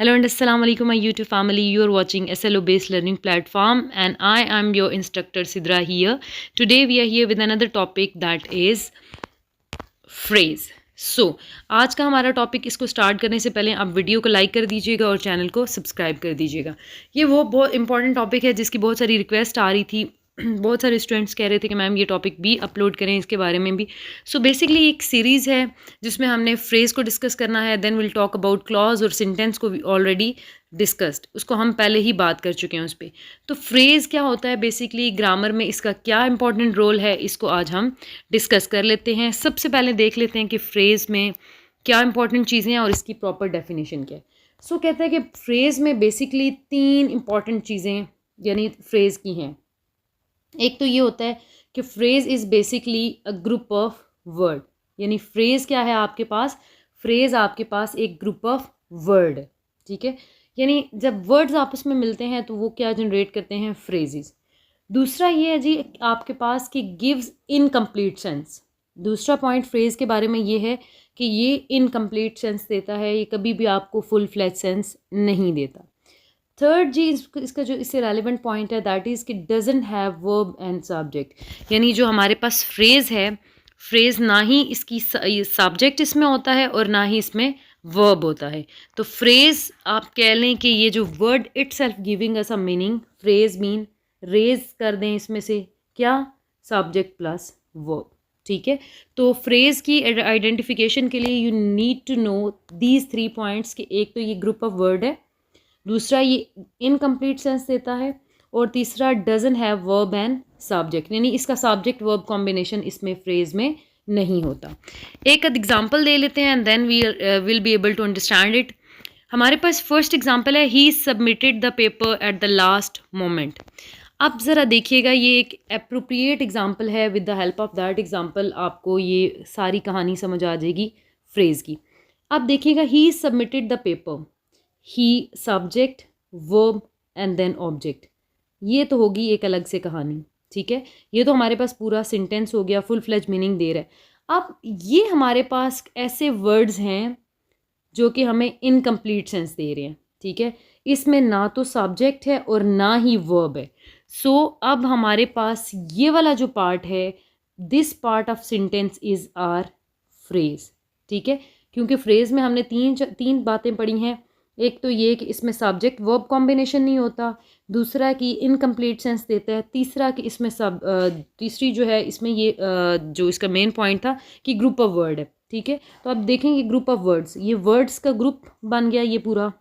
Hello and assalamu alaikum my YouTube family. You are watching SLO based learning platform and I am your instructor Sidra here. Today we are here with another topic that is phrase. आज का हमारा topic, इसको start करने से पहले आप video को like कर दीजिएगा और चैनल को सब्सक्राइब कर दीजिएगा। ये वो बहुत इंपॉर्टेंट टॉपिक है जिसकी बहुत सारी रिक्वेस्ट आ रही थी। बहुत सारे स्टूडेंट्स कह रहे थे कि मैम ये टॉपिक भी अपलोड करें, इसके बारे में भी। बेसिकली एक सीरीज़ है जिसमें हमने फ्रेज़ को डिस्कस करना है, then will talk about clause और सेंटेंस को भी ऑलरेडी डिस्कस्ड, उसको हम पहले ही बात कर चुके हैं उस पर। तो फ्रेज़ क्या होता है बेसिकली, ग्रामर में इसका क्या इंपॉर्टेंट रोल है, इसको आज हम डिस्कस कर लेते हैं। सबसे पहले देख लेते हैं कि फ्रेज़ में क्या इंपॉर्टेंट चीज़ें हैं और इसकी प्रॉपर डेफिनेशन क्या है। कहते हैं कि फ्रेज़ में बेसिकली 3 इंपॉर्टेंट चीज़ें यानी फ्रेज़ की हैं। एक तो ये होता है कि phrase is basically a group of word, यानी फ्रेज़ क्या है आपके पास, फ्रेज़ आपके पास एक ग्रुप ऑफ वर्ड है, ठीक है। यानी जब वर्ड्स आपस में मिलते हैं तो वो क्या जनरेट करते हैं, फ्रेजेस। दूसरा ये है जी आपके पास कि गिव्स इनकम्प्लीट सेंस। दूसरा पॉइंट फ्रेज़ के बारे में ये है कि ये इनकम्प्लीट सेंस देता है, ये कभी भी आपको फुल फ्लैज सेंस नहीं देता। थर्ड जी इसका जो इससे रेलिवेंट पॉइंट है दैट इज़ कि doesn't have verb and subject. यानी जो हमारे पास फ्रेज़ है, फ्रेज़ ना ही इसकी सब्जेक्ट इसमें होता है और ना ही इसमें वर्ब होता है। तो फ्रेज़ आप कह लें कि ये जो word itself giving us a meaning, phrase mean रेज कर दें इसमें से क्या, सब्जेक्ट प्लस वर्ब, ठीक है। तो फ्रेज़ की आइडेंटिफिकेशन के लिए you need to know these 3 points कि एक तो ये ग्रुप ऑफ वर्ड है, दूसरा ये इनकम्प्लीट सेंस देता है, और तीसरा doesn't have verb and subject, यानी इसका सब्जेक्ट वर्ब कॉम्बिनेशन इसमें फ्रेज़ में नहीं होता। एक एग्जांपल दे लेते हैं and then we will be able to understand it. हमारे पास फर्स्ट एग्जांपल है, he submitted the paper at the last moment. अब ज़रा देखिएगा, ये एक अप्रोप्रिएट एग्जांपल है। With the help of that example आपको ये सारी कहानी समझ आ जाएगी फ्रेज़ की। अब देखिएगा, he submitted the paper, he subject verb and then object, ये तो होगी एक अलग से कहानी, ठीक है। ये तो हमारे पास पूरा सेंटेंस हो गया, फुल फ्लेज मीनिंग दे रहा है। अब ये हमारे पास ऐसे वर्ड्स हैं जो कि हमें इनकम्प्लीट सेंस दे रहे हैं, ठीक है। इसमें ना तो सब्जेक्ट है और ना ही वर्ब है। अब हमारे पास ये वाला जो पार्ट है, this part of sentence is our phrase, ठीक है। क्योंकि फ्रेज में हमने तीन बातें पढ़ी हैं। एक तो ये कि इसमें सब्जेक्ट वर्ब कॉम्बिनेशन नहीं होता, दूसरा कि इनकम्प्लीट सेंस देता है, तीसरा कि इसमें तीसरी जो है इसमें ये जो इसका मेन पॉइंट था कि ग्रुप ऑफ वर्ड है, ठीक है। तो अब देखेंगे ग्रुप ऑफ वर्ड्स, ये वर्ड्स का ग्रुप बन गया ये पूरा।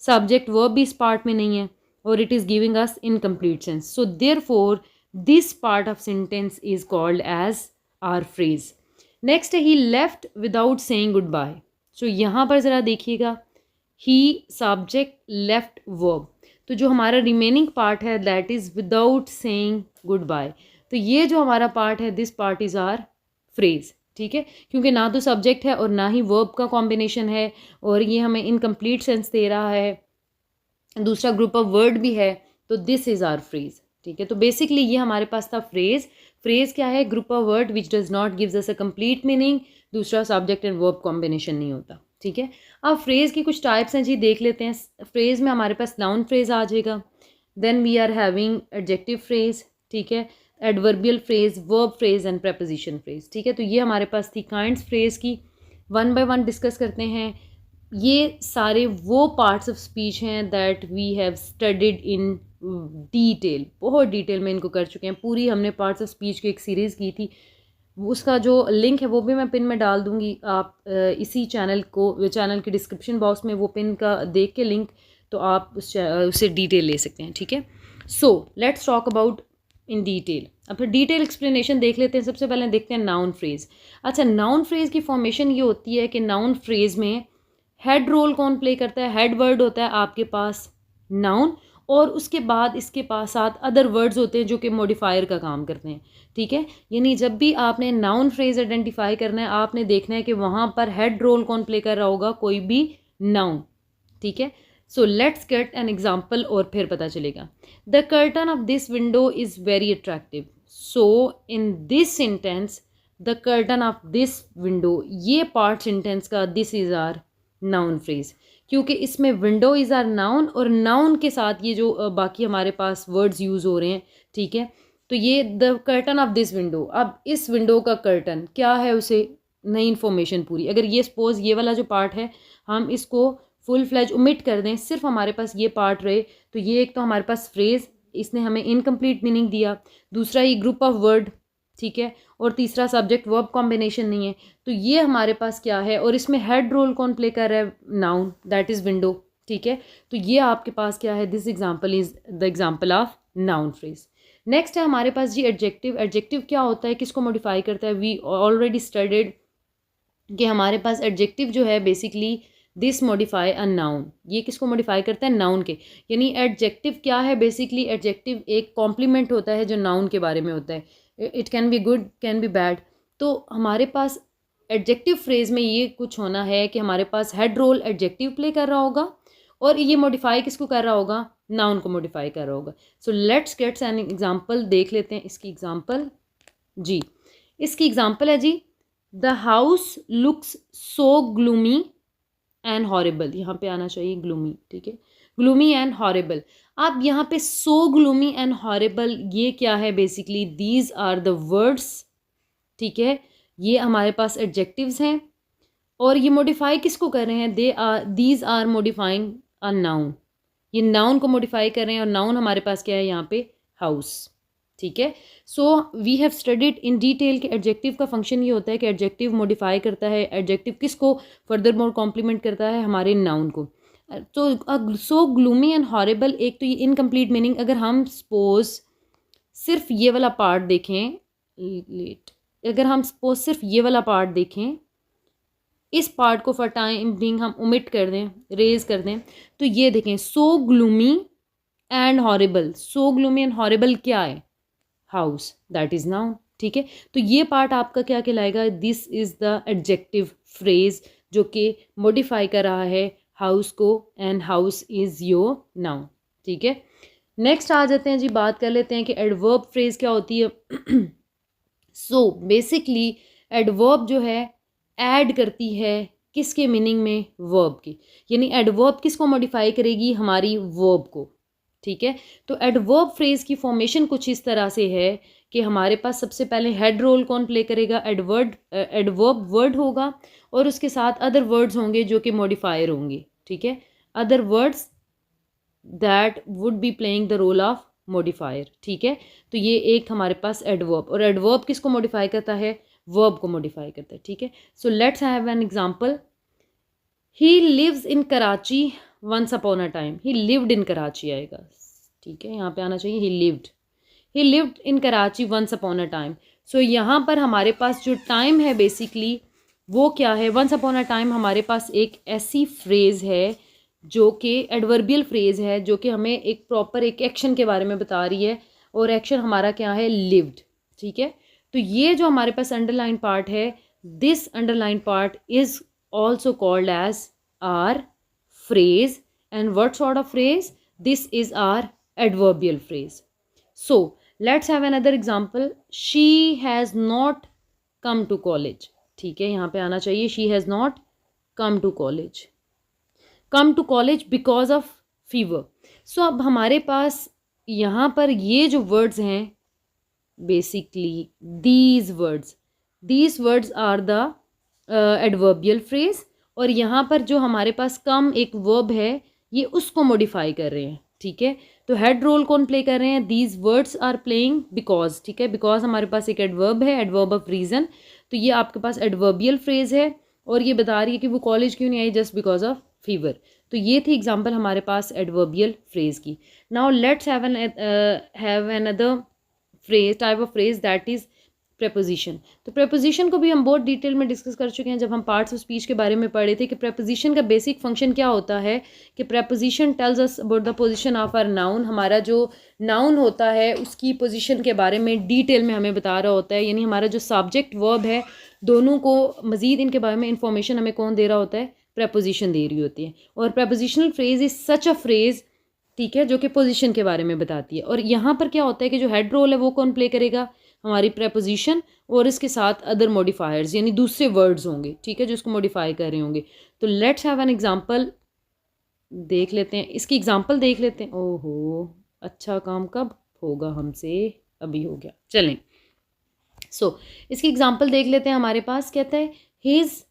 सब्जेक्ट वर्ब भी इस पार्ट में नहीं है और it is giving us incomplete sense. So therefore this part of sentence is called as a phrase. Next है, he left without saying good bye. यहाँ पर ज़रा देखिएगा, ही सब्जेक्ट लेफ्ट वर्ब, तो जो हमारा रिमेनिंग पार्ट है that is without saying good bye. तो ये जो हमारा पार्ट है, this part is our phrase, ठीक है। क्योंकि ना तो सब्जेक्ट है और ना ही वर्ब का कॉम्बिनेशन है और ये हमें इनकम्प्लीट सेंस दे रहा है, दूसरा ग्रुप ऑफ वर्ड भी है, तो दिस इज़ आर फ्रेज, ठीक है। तो बेसिकली ये हमारे पास था फ्रेज। फ्रेज क्या है, group of word which does not gives us a complete meaning, दूसरा सब्जेक्ट एंड वर्ब कॉम्बिनेशन नहीं होता, ठीक है। अब फ्रेज़ की कुछ टाइप्स हैं जी, देख लेते हैं। फ्रेज़ में हमारे पास नाउन फ्रेज़ आ जाएगा, then we are having adjective phrase, ठीक है, adverbial phrase, verb phrase and preposition phrase, ठीक है। तो ये हमारे पास थी काइंड्स फ्रेज़ की। वन बाय वन डिस्कस करते हैं। ये सारे वो पार्ट्स ऑफ स्पीच हैं that we have studied in detail, बहुत डिटेल में इनको कर चुके हैं। पूरी हमने पार्ट्स ऑफ स्पीच की एक सीरीज़ की थी, उसका जो लिंक है वो भी मैं पिन में डाल दूंगी। आप इसी चैनल के डिस्क्रिप्शन बॉक्स में वो पिन का देख के लिंक, तो आप उससे डिटेल ले सकते हैं, ठीक है। Let's talk about in detail. अब फिर डिटेल एक्सप्लेनेशन देख लेते हैं। सबसे पहले देखते हैं नाउन फ्रेज़। अच्छा, नाउन फ्रेज़ की फॉर्मेशन ये होती है कि नाउन फ्रेज़ में हेड रोल कौन प्ले करता है, हेड वर्ड होता है आपके पास नाउन, और उसके बाद इसके पास साथ अदर वर्ड्स होते हैं जो कि मॉडिफायर का काम करते हैं, ठीक है। यानी जब भी आपने नाउन फ्रेज आइडेंटिफाई करना है, आपने देखना है कि वहाँ पर हेड रोल कौन प्ले कर रहा होगा, कोई भी नाउन, ठीक है। लेट्स गेट एन एग्जाम्पल और फिर पता चलेगा। The curtain of this window is very attractive. In this sentence the curtain of this window, ये पार्ट सेंटेंस का this is our noun phrase. क्योंकि इसमें विंडो इज़ आर नाउन, और noun के साथ ये जो बाकी हमारे पास वर्ड्स यूज़ हो रहे हैं, ठीक है। तो ये the curtain of this window, अब इस विंडो का कर्टन क्या है, उसे नई इन्फॉर्मेशन पूरी। अगर ये सपोज ये वाला जो पार्ट है हम इसको फुल फ्लैज ओमिट कर दें, सिर्फ हमारे पास ये पार्ट रहे, तो ये एक तो हमारे पास फ्रेज, इसने हमें इनकम्प्लीट मीनिंग दिया, दूसरा ये ग्रुप ऑफ वर्ड, ठीक है, और तीसरा सब्जेक्ट वर्ब कॉम्बिनेशन नहीं है। तो ये हमारे पास क्या है, और इसमें हेड रोल कौन प्ले कर रहा है, नाउन, दैट इज़ विंडो, ठीक है। तो ये आपके पास क्या है, this example is the example of noun phrase. Next है हमारे पास जी एडजेक्टिव। एडजेक्टिव क्या होता है, किसको मॉडिफाई करता है, वी ऑलरेडी स्टडीड कि हमारे पास एडजेक्टिव जो है basically this modify a noun, ये किसको मॉडिफाई करता है, नाउन के। यानी एडजेक्टिव क्या है, बेसिकली एडजेक्टिव एक कॉम्प्लीमेंट होता है जो नाउन के बारे में होता है, it can be good can be bad. तो हमारे पास एडजेक्टिव फ्रेज में ये कुछ होना है कि हमारे पास हेड रोल एडजेक्टिव प्ले कर रहा होगा, और ये मॉडिफाई किसको कर रहा होगा, नाउन को मॉडिफाई कर रहा होगा। So let's gets an example, देख लेते हैं इसकी एग्जाम्पल जी। इसकी एग्जाम्पल है जी, the house looks so gloomy and horrible, यहाँ पे आना चाहिए ग्लूमी, ठीक है, ग्लूमी एंड हॉरेबल। अब यहाँ पे सो ग्लूमी एंड हॉरेबल ये क्या है, basically these are the words, ठीक है, ये हमारे पास एडजेक्टिव्स हैं, और ये मॉडिफाई किसको कर रहे हैं, they are these are modifying a noun, ये नाउन को मॉडिफाई कर रहे हैं, और नाउन हमारे पास क्या है यहाँ पे, हाउस, ठीक है। So we have studied in detail कि एडजेक्टिव का फंक्शन ये होता है कि एडजेक्टिव मॉडिफाई करता है, एडजेक्टिव किसको फर्दर मोर कॉम्प्लीमेंट करता है, हमारे नाउन को। तो सो ग्लूमी एंड हॉरेबल, एक तो ये इनकम्प्लीट मीनिंग, अगर हम सपोज सिर्फ ये वाला पार्ट देखें, लेट, अगर हम सपोज सिर्फ ये वाला पार्ट देखें, इस पार्ट को फॉर टाइम बिंग हम ओमिट कर दें, रेज कर दें, तो ये देखें so gloomy and horrible, so gloomy and horrible क्या है, हाउस, दैट इज नाउन, ठीक है। तो ये पार्ट आपका क्या कहलाएगा, this is the adjective phrase जो कि मॉडिफाई कर रहा है हाउस को, and house is your noun, ठीक है। नेक्स्ट आ जाते हैं जी, बात कर लेते हैं कि एडवर्ब फ्रेज क्या होती है। सो बेसिकली एडवर्ब जो है ऐड करती है किसके मीनिंग में, वर्ब की, यानी एडवर्ब किसको मॉडिफाई करेगी, हमारी वर्ब को, ठीक है। तो एडवर्ब फ्रेज की फॉर्मेशन कुछ इस तरह से है कि हमारे पास सबसे पहले हेड रोल कौन प्ले करेगा, एडवर्ब वर्ड होगा, और उसके साथ अदर वर्ड्स होंगे जो कि मॉडिफायर होंगे, ठीक है, other words that would be playing the role of modifier, ठीक है। तो ये एक हमारे पास एडवर्ब, और एडवर्ब किसको मॉडिफाई करता है, वर्ब को मॉडिफाई करता है, ठीक है। So let's have an example, he lives in Karachi once upon a time, he lived in Karachi आएगा, ठीक है, यहाँ पे आना चाहिए he lived in Karachi once upon a time. So यहाँ पर हमारे पास जो टाइम है बेसिकली वो क्या है, वंस अपॉन अ टाइम हमारे पास एक ऐसी फ्रेज है जो कि एडवर्बियल फ्रेज है, जो कि हमें एक प्रॉपर एक एक्शन के बारे में बता रही है, और एक्शन हमारा क्या है, लिव्ड, ठीक है। तो ये जो हमारे पास अंडरलाइन पार्ट है, this underline part is also called as our phrase, and what sort of phrase, this is our adverbial phrase. So let's have another example, she has not come to college, ठीक है, यहाँ पे आना चाहिए she has not come to college because of fever. So अब हमारे पास यहाँ पर ये जो words हैं basically these words are the adverbial phrase, और यहाँ पर जो हमारे पास कम एक वर्ब है ये उसको मॉडिफाई कर रहे हैं, ठीक है। तो हेड रोल कौन प्ले कर रहे हैं, these words are playing because, ठीक है, बिकॉज हमारे पास एक एडवर्ब है, एडवर्ब ऑफ रीज़न, तो ये आपके पास एडवर्बियल फ्रेज है, और ये बता रही है कि वो कॉलेज क्यों नहीं आई, जस्ट बिकॉज ऑफ फीवर। तो ये थी एग्जाम्पल हमारे पास एडवर्बियल फ्रेज की। Now let's have another phrase, type of phrase, that is preposition. तो प्रेपोजिशन को भी हम बहुत डिटेल में डिस्कस कर चुके हैं जब हम पार्ट्स ऑफ स्पीच के बारे में पढ़े थे कि प्रेपोजिशन का बेसिक फंक्शन क्या होता है, कि preposition tells us about the position of our noun, हमारा जो नाउन होता है उसकी पोजीशन के बारे में डिटेल में हमें बता रहा होता है, यानी हमारा जो सब्जेक्ट वर्ब है दोनों को मज़ीद इनके बारे में इंफॉर्मेशन हमें कौन दे रहा होता है, प्रेपोजिशन दे रही होती है। और prepositional phrase is such a phrase, ठीक है, जो कि पोजीशन के बारे में बताती है। और यहाँ पर क्या होता है कि जो हेड रोल है वो कौन प्ले करेगा, हमारी प्रेपोजिशन, और इसके साथ अदर मॉडिफायर्स यानी दूसरे वर्ड्स होंगे, ठीक है, जो इसको मॉडिफाई कर रहे होंगे। तो लेट्स हैव एन एग्जांपल, देख लेते हैं, इसकी एग्जांपल देख लेते हैं। ओहो, अच्छा काम कब होगा हमसे, अभी हो गया। चलें, इसकी एग्जांपल देख लेते हैं। हमारे पास कहता है his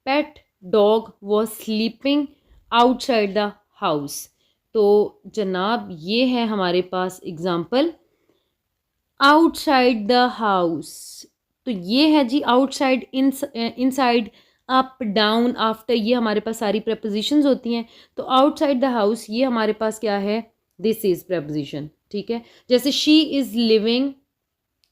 pet dog was sleeping outside the house. तो जनाब ये है हमारे पास एग्जांपल, आउटसाइड द हाउस। तो ये है जी outside, inside, up, down, after, ये हमारे पास सारी प्रपोजिशंस होती हैं। तो आउटसाइड द हाउस ये हमारे पास क्या है, दिस इज प्रपोजिशन, ठीक है। जैसे शी इज लिविंग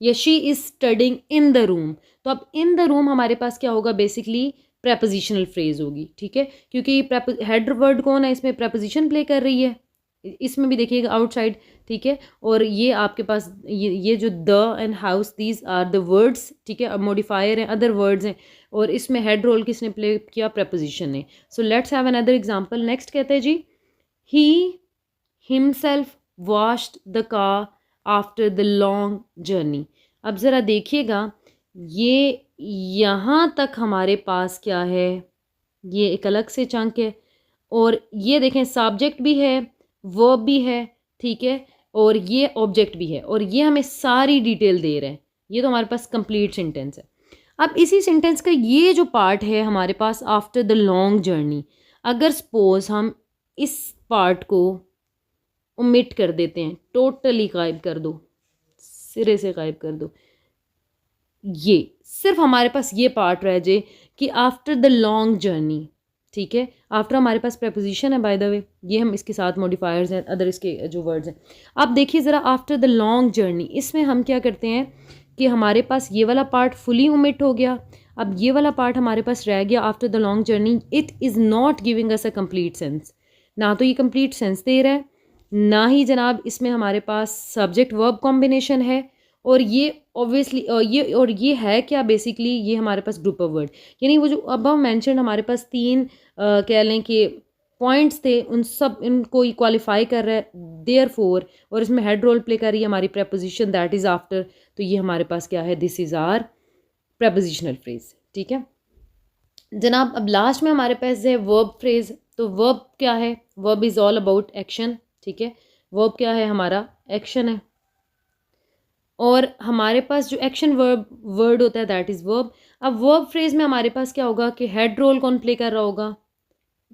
या she is studying in the room, तो अब इन द रूम हमारे पास क्या होगा, बेसिकली प्रपोजिशनल फ्रेज होगी, ठीक है, क्योंकि हेड वर्ड कौन है इसमें, प्रपोजिशन प्ले कर रही है। इसमें भी देखिएगा आउटसाइड, ठीक है। और ये आपके पास ये जो the and house, these are the words, ठीक है, अब मॉडिफायर हैं, अदर वर्ड्स हैं, और इसमें हेड रोल किसने प्ले किया, प्रपोजिशन ने। So let's have another example. Next कहते हैं जी, he himself washed the car after the long journey. अब ज़रा देखिएगा, ये यहाँ तक हमारे पास क्या है, ये एक अलग से चंक है, और ये देखें सब्जेक्ट भी है, वर्ब भी है, ठीक है, और ये ऑब्जेक्ट भी है, और ये हमें सारी डिटेल दे रहे हैं। ये तो हमारे पास कंप्लीट सेंटेंस है। अब इसी सेंटेंस का ये जो पार्ट है हमारे पास, आफ्टर द लॉन्ग जर्नी, अगर सपोज हम इस पार्ट को ओमिट कर देते हैं, टोटली गायब कर दो, सिरे से गायब कर दो, ये सिर्फ हमारे पास ये पार्ट रह जाए कि आफ्टर द लॉन्ग जर्नी, ठीक है। आफ्टर हमारे पास प्रपोजिशन है बाय द वे, ये हम इसके साथ मॉडिफायर्स हैं, अदर इसके जो वर्ड्स हैं। अब देखिए ज़रा, आफ्टर द लॉन्ग जर्नी, इसमें हम क्या करते हैं कि हमारे पास ये वाला पार्ट फुली ओमिट हो गया, अब ये वाला पार्ट हमारे पास रह गया, after the long journey. It is not giving us a complete sense, ना तो ये कंप्लीट सेंस दे रहा है, ना ही जनाब इसमें हमारे पास सब्जेक्ट वर्ब कॉम्बिनेशन है, और ये ऑब्वियसली ये है क्या, बेसिकली ये हमारे पास ग्रुप ऑफ वर्ड, यानी वो जो अब हम मैंशन हमारे पास तीन कह लें कि पॉइंट्स थे, उन सब इनको क्वालिफाई कर रहा है, देयर फोर, और इसमें हेड रोल प्ले कर रही है हमारी प्रपोजिशन, दैट इज़ आफ्टर। तो ये हमारे पास क्या है, this is our prepositional phrase, ठीक है जनाब। अब लास्ट में हमारे पास है वर्ब फ्रेज। तो वर्ब क्या है, verb is all about action, ठीक है। वर्ब क्या है, हमारा एक्शन है, और हमारे पास जो एक्शन वर्ड होता है दैट इज़ वर्ब। अब वर्ब फ्रेज में हमारे पास क्या होगा कि हेड रोल कौन प्ले कर रहा होगा,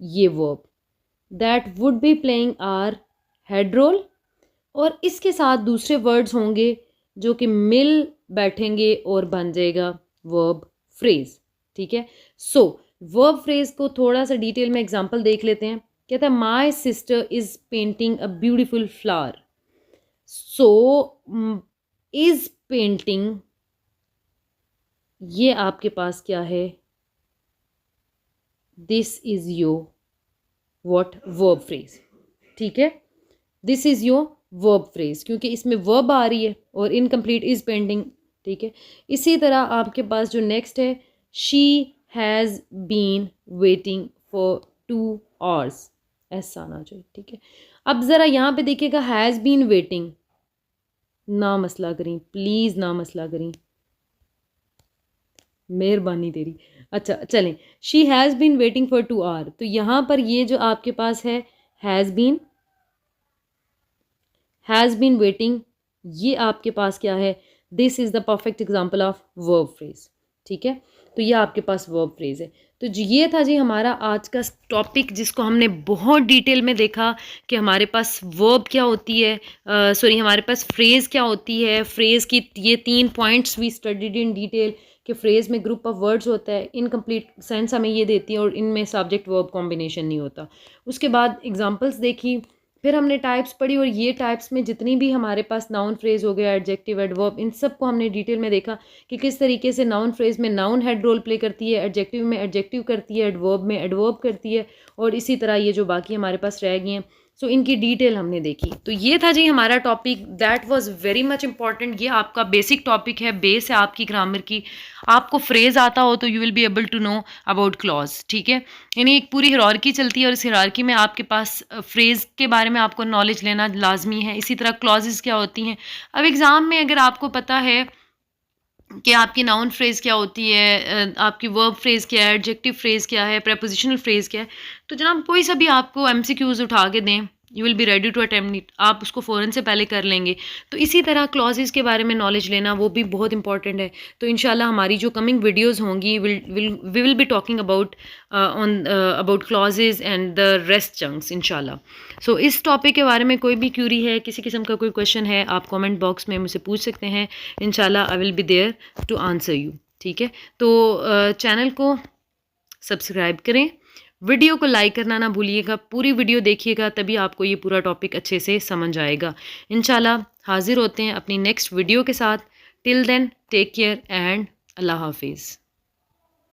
ये verb, that would be playing our head role, और इसके साथ दूसरे वर्ड्स होंगे जो कि मिल बैठेंगे और बन जाएगा वर्ब फ्रेज, ठीक है। सो वर्ब फ्रेज को थोड़ा सा डिटेल में एग्जांपल देख लेते हैं। कहता है my sister is painting a beautiful flower. So is painting, ये आपके पास क्या है, this is your what, verb phrase, ठीक है। This is your verb phrase, क्योंकि इसमें वर्ब आ रही है और इनकम्प्लीट इज पेंटिंग, ठीक है। इसी तरह आपके पास जो नेक्स्ट है, she has been waiting for 2 hours, ऐसा आना चाहिए, ठीक है। अब ज़रा यहाँ पे देखिएगा, हैज़ बीन वेटिंग, ना मसला करें प्लीज़, ना मसला करें, मेहरबानी तेरी। अच्छा चलें, she has been waiting for 2 hours, तो यहाँ पर ये जो आपके पास है हैज़ बीन वेटिंग, ये आपके पास क्या है, this is the perfect example of verb phrase, ठीक है। तो ये आपके पास वर्ब फ्रेज है। तो ये था जी हमारा आज का टॉपिक, जिसको हमने बहुत डिटेल में देखा कि हमारे पास वर्ब क्या होती है, सॉरी हमारे पास फ्रेज़ क्या होती है। फ्रेज़ की ये 3 points we studied in detail कि फ्रेज़ में ग्रुप ऑफ वर्ड्स होता है, इनकम्प्लीट सेंस हमें ये देती है, और इनमें सब्जेक्ट वर्ब कॉम्बिनेशन नहीं होता। उसके बाद एग्जांपल्स देखी, फिर हमने टाइप्स पढ़ी, और ये टाइप्स में जितनी भी हमारे पास नाउन फ्रेज़ हो गया, एडजेक्टिव, एडवर्ब, इन सब को हमने डिटेल में देखा कि किस तरीके से नाउन फ्रेज़ में नाउन हेड रोल प्ले करती है, एडजेक्टिव में एडजेक्टिव करती है, एडवर्ब में एडवर्ब करती है, और इसी तरह ये जो बाकी हमारे पास रह गई हैं, सो इनकी डिटेल हमने देखी। तो ये था जी हमारा topic, that was very much important. ये आपका बेसिक टॉपिक है, बेस है आपकी ग्रामर की। आपको फ्रेज़ आता हो तो you will be able to know about clause, ठीक है। यानी एक पूरी हिरार्की चलती है, और इस हिरार्की में आपके पास फ्रेज़ के बारे में आपको नॉलेज लेना लाजमी है। इसी तरह क्लॉजेस क्या होती हैं। अब एग्ज़ाम में अगर आपको पता है कि आपकी नाउन फ्रेज़ क्या होती है, आपकी वर्ब फ्रेज़ क्या है, एडजेक्टिव फ्रेज़ क्या है, प्रेपोजिशनल फ्रेज़ क्या है। तो जनाब कोई सा भी आपको एमसीक्यूज़ उठा के दें, you will be ready to attempt it, आप उसको फ़ौरन से पहले कर लेंगे। तो इसी तरह क्लॉज़ेज़ के बारे में नॉलेज लेना वो भी बहुत इंपॉर्टेंट है। तो इंशाल्लाह हमारी जो कमिंग वीडियोज़ होंगी we will be talking about about clauses and the rest chunks इंशाल्लाह। सो इस टॉपिक के बारे में कोई भी क्यूरी है, किसी किस्म का कोई क्वेश्चन है, आप कमेंट बॉक्स में मुझसे पूछ सकते हैं। इंशाल्लाह I will be there to answer you. ठीक है, तो चैनल को सब्सक्राइब करें, वीडियो को लाइक करना ना भूलिएगा, पूरी वीडियो देखिएगा तभी आपको ये पूरा टॉपिक अच्छे से समझ आएगा। इंशाल्लाह हाजिर होते हैं अपनी नेक्स्ट वीडियो के साथ। Till then take care and अल्लाह हाफिज़।